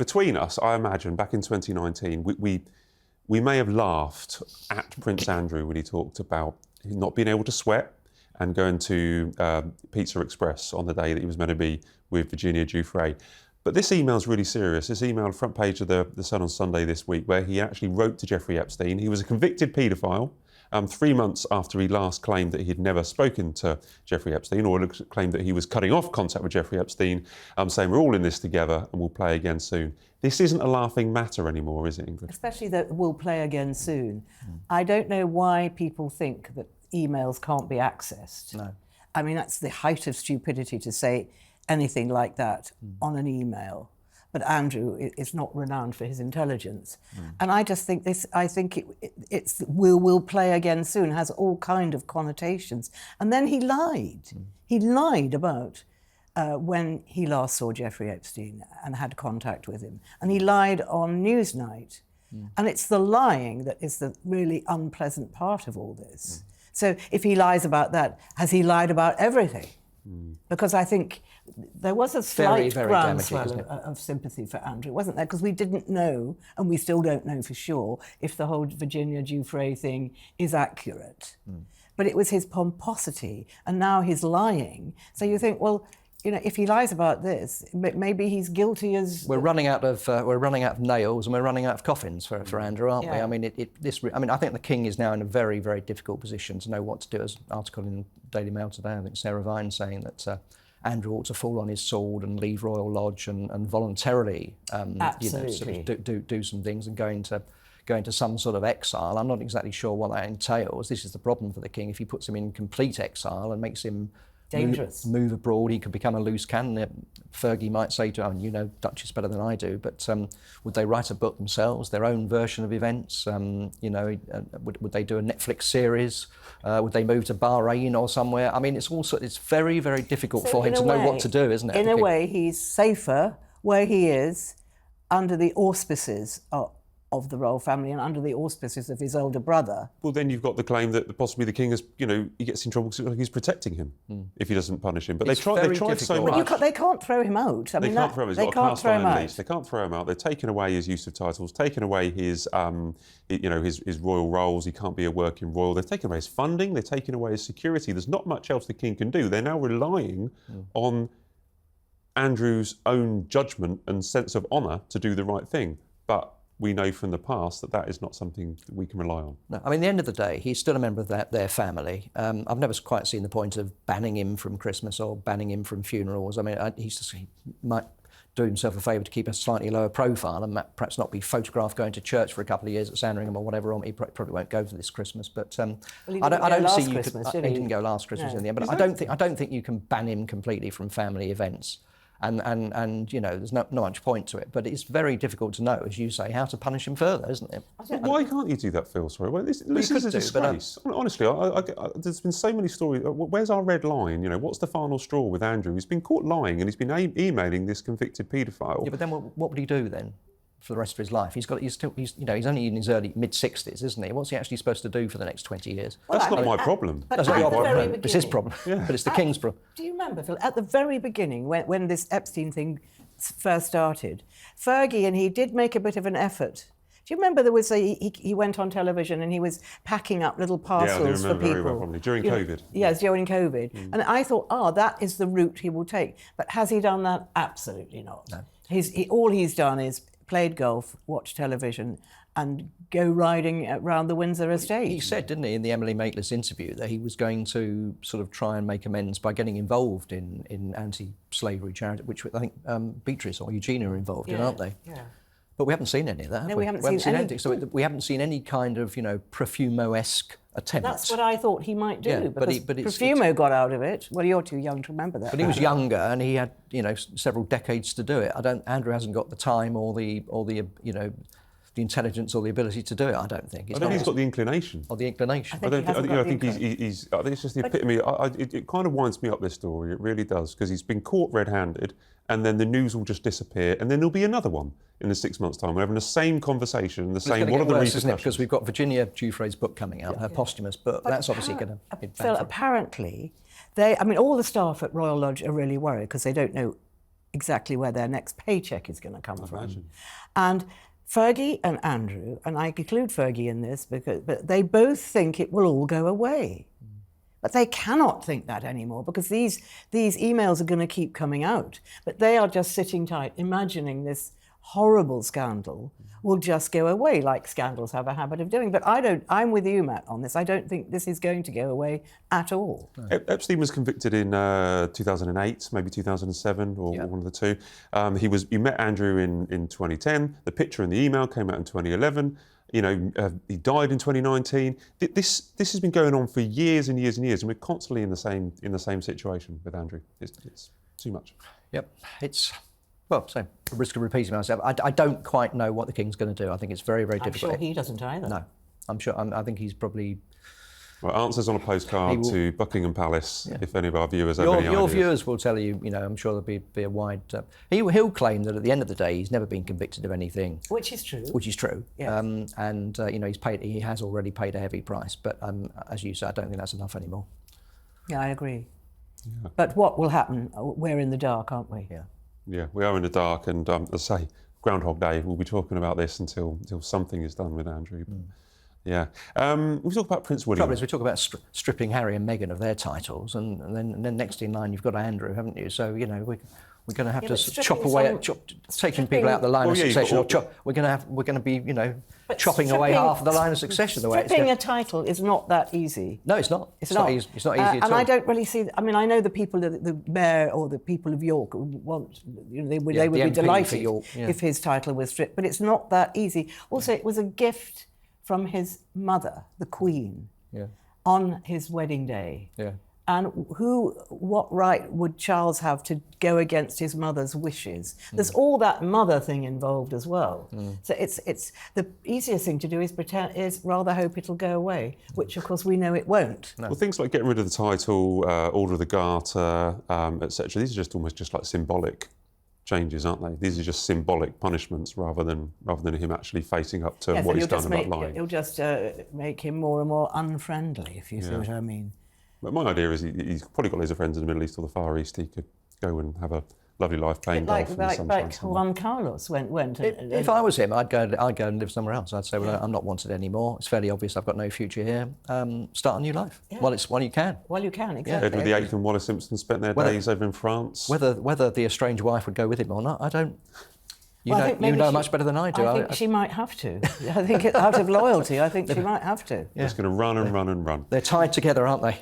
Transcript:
between us, I imagine, back in 2019, we may have laughed at Prince Andrew when he talked about not being able to sweat and going to Pizza Express on the day that he was meant to be with Virginia Giuffre. But this email's really serious. This email, front page of the Sun on Sunday this week, where he actually wrote to Jeffrey Epstein. He was a convicted paedophile 3 months after he last claimed that he'd never spoken to Jeffrey Epstein, or claimed that he was cutting off contact with Jeffrey Epstein, saying we're all in this together and we'll play again soon. This isn't a laughing matter anymore, is it, Ingrid? Especially that we'll play again soon. I don't know why people think that emails can't be accessed. No. I mean, that's the height of stupidity to say anything like that on an email. But Andrew is not renowned for his intelligence. And I just think it's we'll play again soon has all kind of connotations. And then he lied. He lied about when he last saw Jeffrey Epstein and had contact with him. And he lied on Newsnight. And it's the lying that is the really unpleasant part of all this. So if he lies about that, has he lied about everything? Because I think there was a slight groundswell of sympathy for Andrew, wasn't there? Because we didn't know, and we still don't know for sure, if the whole Virginia Giuffre thing is accurate. But it was his pomposity, and now his lying. So you think, well, you know, if he lies about this, maybe he's guilty as... We're running out of nails, and we're running out of coffins for Andrew, aren't we? I mean, I think the King is now in a very, very difficult position to know what to do. As an article in the Daily Mail today, I think Sarah Vine saying that Andrew ought to fall on his sword and leave Royal Lodge and voluntarily, sort of do some things and go into some sort of exile. I'm not exactly sure what that entails. This is the problem for the King. If he puts him in complete exile and makes him dangerous. Move abroad, he could become a loose cannon. Fergie might say to him, you know Duchess better than I do, but would they write a book themselves, their own version of events? Would they do a Netflix series? Would they move to Bahrain or somewhere? I mean, it's very, very difficult for him to know what to do, isn't it? In a way, he's safer where he is under the auspices of the royal family and under the auspices of his older brother. Well, then you've got the claim that possibly the King is, he gets in trouble because he's protecting him if he doesn't punish him. But they tried so much. But they can't throw him out. They can't throw him. He's got a cast iron leash. They can't throw him out. They've taken away his use of titles, taken away his, his royal roles. He can't be a working royal. They've taken away his funding. They've taken away his security. There's not much else the King can do. They're now relying on Andrew's own judgment and sense of honour to do the right thing. But we know from the past that is not something that we can rely on. No, I mean, at the end of the day, he's still a member of their family. I've never quite seen the point of banning him from Christmas or banning him from funerals. I mean, he might do himself a favour to keep a slightly lower profile and perhaps not be photographed going to church for a couple of years at Sandringham or whatever. He probably won't go for this Christmas, but I don't see you could. He didn't go last Christmas in the end, but I don't think you can ban him completely from family events. And there's not much point to it, but it's very difficult to know, as you say, how to punish him further, isn't it? Why can't you do that, Phil? Sorry, this is a disgrace. Honestly, there's been so many stories. Where's our red line? What's the final straw with Andrew? He's been caught lying, and he's been emailing this convicted paedophile. Yeah, but then what would he do then for the rest of his life? He's only in his early mid-60s, isn't he? What's he actually supposed to do for the next 20 years? That's not my problem. That's not your problem. It's his problem. Yeah. But it's the King's problem. Do you remember, Phil, at the very beginning, when this Epstein thing first started, Fergie and he did make a bit of an effort. Do you remember there was he went on television and he was packing up little parcels for people? Very well, probably. During COVID. Yes, during COVID. And I thought, that is the route he will take. But has he done that? Absolutely not. No. All he's done is played golf, watched television, and go riding around the Windsor estate. He said, didn't he, in the Emily Maitlis interview, that he was going to sort of try and make amends by getting involved in anti-slavery charity, which I think Beatrice or Eugenia are involved in, aren't they? Yeah. But we haven't seen any of that, have we? We haven't seen anything. So we haven't seen any kind of, Profumo-esque attempt. That's what I thought he might do, but Profumo got out of it. Well, you're too young to remember that. But he was younger, and he had, several decades to do it. Andrew hasn't got the time or the intelligence or the ability to do it. I don't think. I think he's got the inclination. Or the inclination. I think it's just the epitome. It kind of winds me up, this story. It really does, because he's been caught red-handed, and then the news will just disappear, and then there'll be another one in the 6 months' time. We're having the same conversation, the same. What are the repercussions? Isn't it? Because we've got Virginia Giuffre's book coming out, her posthumous book. But that's obviously going to be bad. Phil, apparently, all the staff at Royal Lodge are really worried because they don't know exactly where their next paycheck is going to come from. And Fergie and Andrew, and I include Fergie in this, but they both think it will all go away. But they cannot think that anymore because these emails are going to keep coming out. But they are just sitting tight, imagining this horrible scandal will just go away, like scandals have a habit of doing. But I'm with you, Matt, on this. I don't think this is going to go away at all. No. Epstein was convicted in 2008, maybe 2007, or one of the two. You met Andrew in 2010. The picture in the email came out in 2011. You know, he died in 2019. This has been going on for years and years and years, and we're constantly in the same situation with Andrew. It's too much. Yep, well, so at risk of repeating myself, I don't quite know what the King's going to do. I think it's very, very difficult. I'm sure he doesn't either. No, I'm sure. I think he's probably. Well, answers on a postcard to Buckingham Palace. Yeah. If any of our viewers have any ideas. Your viewers will tell you. You know, I'm sure there'll be a wide. He'll claim that at the end of the day, he's never been convicted of anything. Which is true. Which is true. Yes. And you know, he has already paid a heavy price. But as you say, I don't think that's enough anymore. Yeah, I agree. Yeah. But what will happen? We're in the dark, aren't we? Yeah. Yeah, we are in the dark, and as I say, Groundhog Day, we'll be talking about this until something is done with Andrew. But, yeah. We talk about Prince William. The trouble is, we talk about stripping Harry and Meghan of their titles, and then next in line you've got Andrew, haven't you? So, you know, we're going to have to chop away at taking people out the line of succession. We're going to be, you know, chopping away half of the line of succession. The way stripping a title is not that easy. No, it's not. It's not easy. It's not easy at all. And I don't really see. I mean, I know the people, the mayor or the people of York want. You know, they would be delighted if his title was stripped. But it's not that easy. Also, it was a gift from his mother, the Queen, on his wedding day. Yeah. And what right would Charles have to go against his mother's wishes? There's all that mother thing involved as well. So it's the easiest thing to do is rather hope it'll go away, which of course we know it won't. No. Well, things like getting rid of the title, Order of the Garter, etc. These are just almost just like symbolic changes, aren't they? These are just symbolic punishments rather than him actually facing up to what he's done about lying. You'll just make him more and more unfriendly, if you see what I mean. But my idea is he's probably got loads of friends in the Middle East or the Far East. He could go and have a lovely life playing golf in the sunshine. Like Juan Carlos went. If I was him, I'd go and live somewhere else. I'd say, well, I'm not wanted anymore. It's fairly obvious I've got no future here. Start a new life while you can. While you can, exactly. Edward VIII and Wallis Simpson spent their days over in France. Whether the estranged wife would go with him or not, I don't. You know much better than I do. I think she might have to. I think out of loyalty, I think she might have to. Just going to run and run and run. They're tied together, aren't they?